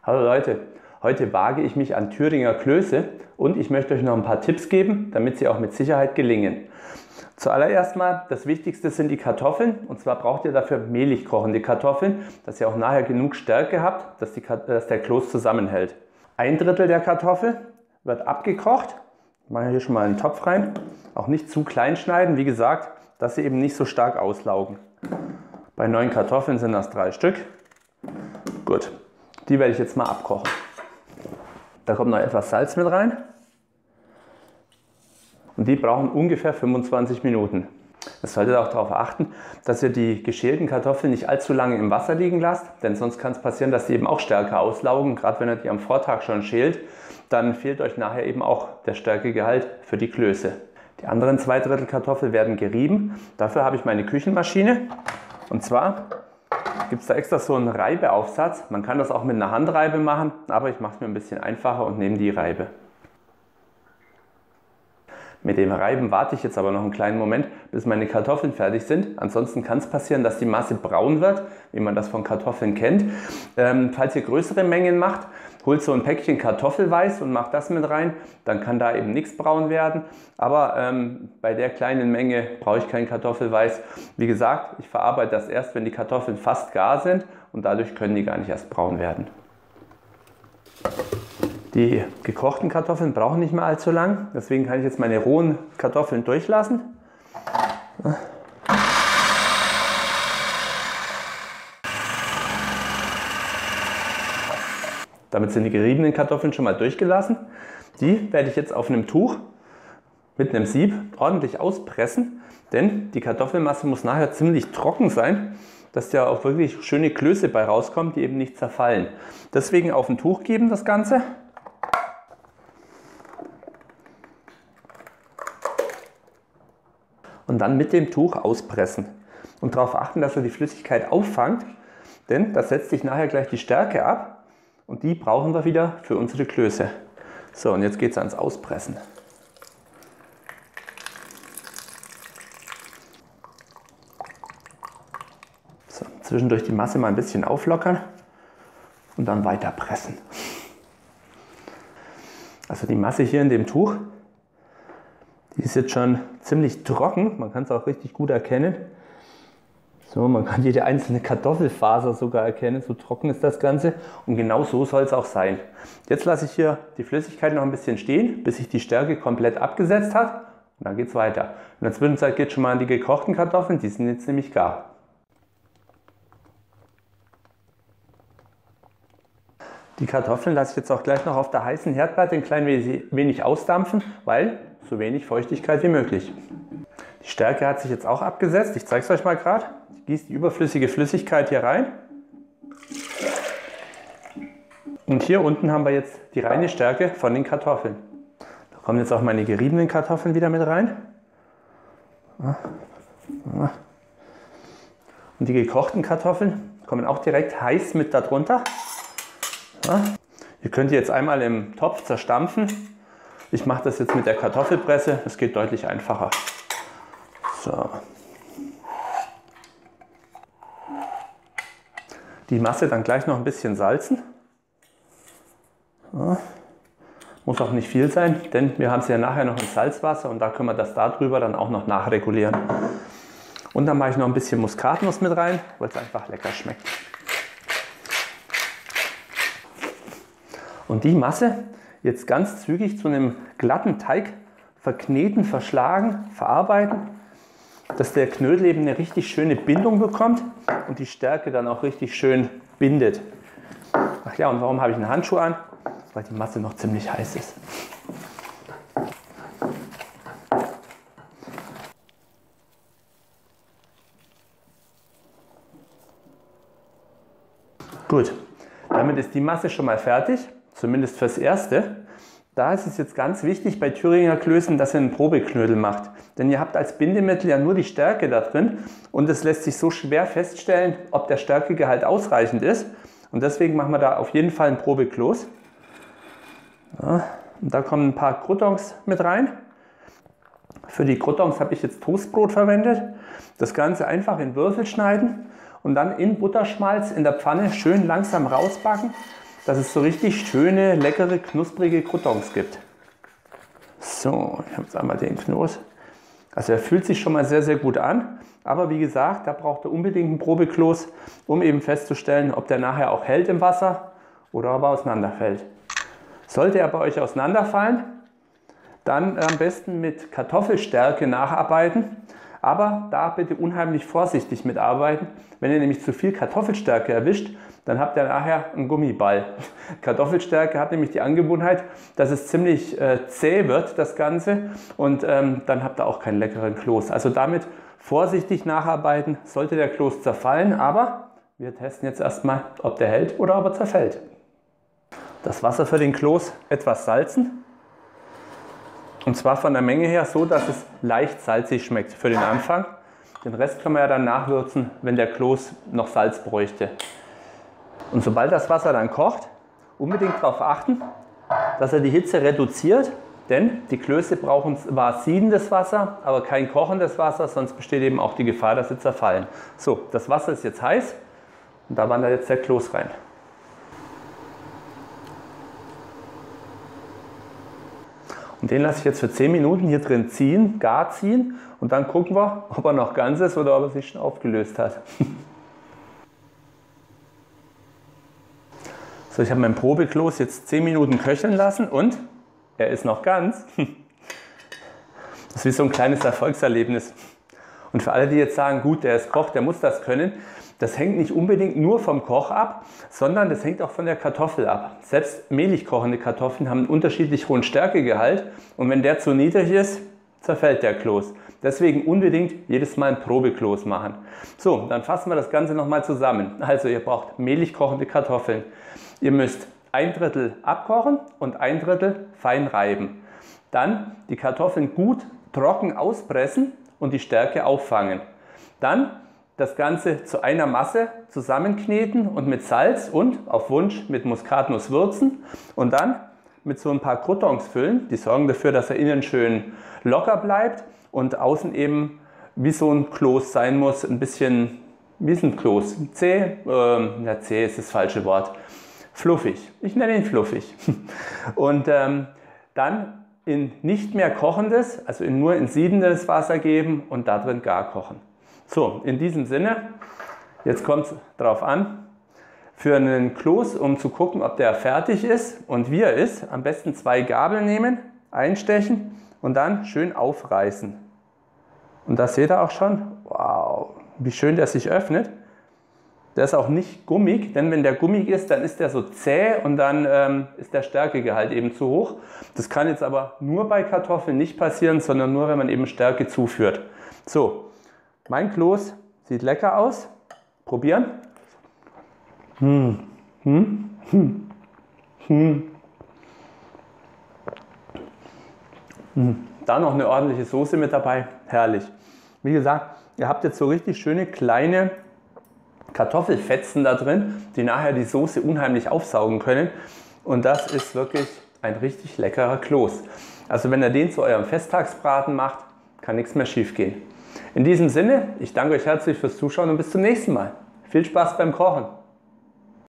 Hallo Leute, heute wage ich mich an Thüringer Klöße und ich möchte euch noch ein paar Tipps geben, damit sie auch mit Sicherheit gelingen. Zuallererst mal, das Wichtigste sind die Kartoffeln, und zwar braucht ihr dafür mehlig kochende Kartoffeln, dass ihr auch nachher genug Stärke habt, dass der Kloß zusammenhält. Ein Drittel der Kartoffel wird abgekocht. Ich mache hier schon mal einen Topf rein, auch nicht zu klein schneiden, wie gesagt, dass sie eben nicht so stark auslaugen. Bei 9 Kartoffeln sind das 3 Stück. Gut. Die werde ich jetzt mal abkochen. Da kommt noch etwas Salz mit rein. Und die brauchen ungefähr 25 Minuten. Ihr solltet auch darauf achten, dass ihr die geschälten Kartoffeln nicht allzu lange im Wasser liegen lasst, denn sonst kann es passieren, dass die eben auch stärker auslaugen. Gerade wenn ihr die am Vortag schon schält, dann fehlt euch nachher eben auch der Stärkegehalt für die Klöße. Die anderen 2 Drittel Kartoffel werden gerieben. Dafür habe ich meine Küchenmaschine. Und zwar gibt es da extra so einen Reibeaufsatz. Man kann das auch mit einer Handreibe machen, aber ich mache es mir ein bisschen einfacher und nehme die Reibe. Mit dem Reiben warte ich jetzt aber noch einen kleinen Moment, bis meine Kartoffeln fertig sind. Ansonsten kann es passieren, dass die Masse braun wird, wie man das von Kartoffeln kennt. Falls ihr größere Mengen macht, holt so ein Päckchen Kartoffelweiß und macht das mit rein. Dann kann da eben nichts braun werden. Aber bei der kleinen Menge brauche ich kein Kartoffelweiß. Wie gesagt, ich verarbeite das erst, wenn die Kartoffeln fast gar sind, und dadurch können die gar nicht erst braun werden. Die gekochten Kartoffeln brauchen nicht mehr allzu lang, deswegen kann ich jetzt meine rohen Kartoffeln durchlassen. Damit sind die geriebenen Kartoffeln schon mal durchgelassen. Die werde ich jetzt auf einem Tuch mit einem Sieb ordentlich auspressen, denn die Kartoffelmasse muss nachher ziemlich trocken sein, dass da auch wirklich schöne Klöße bei rauskommen, die eben nicht zerfallen. Deswegen auf ein Tuch geben das Ganze. Und dann mit dem Tuch auspressen. Und darauf achten, dass ihr die Flüssigkeit auffangt, denn das setzt sich nachher gleich die Stärke ab und die brauchen wir wieder für unsere Klöße. So, und jetzt geht es ans Auspressen. So, zwischendurch die Masse mal ein bisschen auflockern und dann weiter pressen. Also die Masse hier in dem Tuch, die ist jetzt schon ziemlich trocken, man kann es auch richtig gut erkennen. So, man kann jede einzelne Kartoffelfaser sogar erkennen, so trocken ist das Ganze, und genau so soll es auch sein. Jetzt lasse ich hier die Flüssigkeit noch ein bisschen stehen, bis sich die Stärke komplett abgesetzt hat, und dann geht es weiter. In der Zwischenzeit geht es schon mal an die gekochten Kartoffeln, die sind jetzt nämlich gar. Die Kartoffeln lasse ich jetzt auch gleich noch auf der heißen Herdplatte ein klein wenig ausdampfen, weil so wenig Feuchtigkeit wie möglich. Die Stärke hat sich jetzt auch abgesetzt. Ich zeige es euch mal gerade. Ich gieße die überflüssige Flüssigkeit hier rein. Und hier unten haben wir jetzt die reine Stärke von den Kartoffeln. Da kommen jetzt auch meine geriebenen Kartoffeln wieder mit rein. Und die gekochten Kartoffeln kommen auch direkt heiß mit darunter. Ihr könnt die jetzt einmal im Topf zerstampfen. Ich mache das jetzt mit der Kartoffelpresse, das geht deutlich einfacher. So. Die Masse dann gleich noch ein bisschen salzen. So. Muss auch nicht viel sein, denn wir haben es ja nachher noch in Salzwasser und da können wir das darüber dann auch noch nachregulieren. Und dann mache ich noch ein bisschen Muskatnuss mit rein, weil es einfach lecker schmeckt. Und die Masse jetzt ganz zügig zu einem glatten Teig verkneten, verschlagen, verarbeiten, dass der Knödel eben eine richtig schöne Bindung bekommt und die Stärke dann auch richtig schön bindet. Ach ja, und warum habe ich einen Handschuh an? Weil die Masse noch ziemlich heiß ist. Gut, damit ist die Masse schon mal fertig. Zumindest fürs Erste. Da ist es jetzt ganz wichtig bei Thüringer Klößen, dass ihr einen Probeknödel macht. Denn ihr habt als Bindemittel ja nur die Stärke da drin und es lässt sich so schwer feststellen, ob der Stärkegehalt ausreichend ist. Und deswegen machen wir da auf jeden Fall einen Probekloß. Ja, und da kommen ein paar Croutons mit rein. Für die Croutons habe ich jetzt Toastbrot verwendet. Das Ganze einfach in Würfel schneiden und dann in Butterschmalz in der Pfanne schön langsam rausbacken. dass es so richtig schöne, leckere, knusprige Croutons gibt. So, ich habe jetzt einmal den Knoß. Also er fühlt sich schon mal sehr, sehr gut an. Aber wie gesagt, da braucht er unbedingt einen Probekloß, um eben festzustellen, ob der nachher auch hält im Wasser oder ob er auseinanderfällt. Sollte er bei euch auseinanderfallen, dann am besten mit Kartoffelstärke nacharbeiten. Aber da bitte unheimlich vorsichtig mitarbeiten. Wenn ihr nämlich zu viel Kartoffelstärke erwischt, dann habt ihr nachher einen Gummiball. Kartoffelstärke hat nämlich die Angewohnheit, dass es ziemlich zäh wird, das Ganze. Und dann habt ihr auch keinen leckeren Kloß. Also damit vorsichtig nacharbeiten, sollte der Kloß zerfallen. Aber wir testen jetzt erstmal, ob der hält oder ob er zerfällt. Das Wasser für den Kloß etwas salzen. Und zwar von der Menge her so, dass es leicht salzig schmeckt für den Anfang. Den Rest können wir ja dann nachwürzen, wenn der Kloß noch Salz bräuchte. Und sobald das Wasser dann kocht, unbedingt darauf achten, dass er die Hitze reduziert. Denn die Klöße brauchen zwar siedendes Wasser, aber kein kochendes Wasser, sonst besteht eben auch die Gefahr, dass sie zerfallen. So, das Wasser ist jetzt heiß und da wandert jetzt der Kloß rein. Und den lasse ich jetzt für 10 Minuten hier drin ziehen, gar ziehen und dann gucken wir, ob er noch ganz ist oder ob er sich schon aufgelöst hat. So, ich habe meinen Probekloß jetzt 10 Minuten köcheln lassen und er ist noch ganz. Das ist wie so ein kleines Erfolgserlebnis. Und für alle, die jetzt sagen, gut, der ist Koch, der muss das können, das hängt nicht unbedingt nur vom Koch ab, sondern das hängt auch von der Kartoffel ab. Selbst mehlig kochende Kartoffeln haben einen unterschiedlich hohen Stärkegehalt und wenn der zu niedrig ist, zerfällt der Kloß. Deswegen unbedingt jedes Mal einen Probekloß machen. So, dann fassen wir das Ganze nochmal zusammen. Also ihr braucht mehlig kochende Kartoffeln. Ihr müsst 1/3 abkochen und 1/3 fein reiben. Dann die Kartoffeln gut trocken auspressen und die Stärke auffangen. Dann das Ganze zu einer Masse zusammenkneten und mit Salz und auf Wunsch mit Muskatnuss würzen und dann mit so ein paar Croutons füllen. Die sorgen dafür, dass er innen schön locker bleibt und außen eben wie so ein Kloß sein muss, ein bisschen wie ein Kloß. Zäh, zäh ist das falsche Wort. Fluffig. Ich nenne ihn fluffig. Und dann in nicht mehr kochendes, also nur in siedendes Wasser geben und da drin gar kochen. So, in diesem Sinne, jetzt kommt es darauf an, für einen Kloß, um zu gucken, ob der fertig ist und wie er ist, am besten 2 Gabeln nehmen, einstechen und dann schön aufreißen. Und das seht ihr auch schon, wow, wie schön der sich öffnet. Der ist auch nicht gummig, denn wenn der gummig ist, dann ist der so zäh und dann ist der Stärkegehalt eben zu hoch. Das kann jetzt aber nur bei Kartoffeln nicht passieren, sondern nur, wenn man eben Stärke zuführt. So, mein Kloß sieht lecker aus. Probieren. Da noch eine ordentliche Soße mit dabei. Herrlich. Wie gesagt, ihr habt jetzt so richtig schöne kleine Kartoffelfetzen da drin, die nachher die Soße unheimlich aufsaugen können. Und das ist wirklich ein richtig leckerer Kloß. Also wenn ihr den zu eurem Festtagsbraten macht, kann nichts mehr schief gehen. In diesem Sinne, ich danke euch herzlich fürs Zuschauen und bis zum nächsten Mal. Viel Spaß beim Kochen!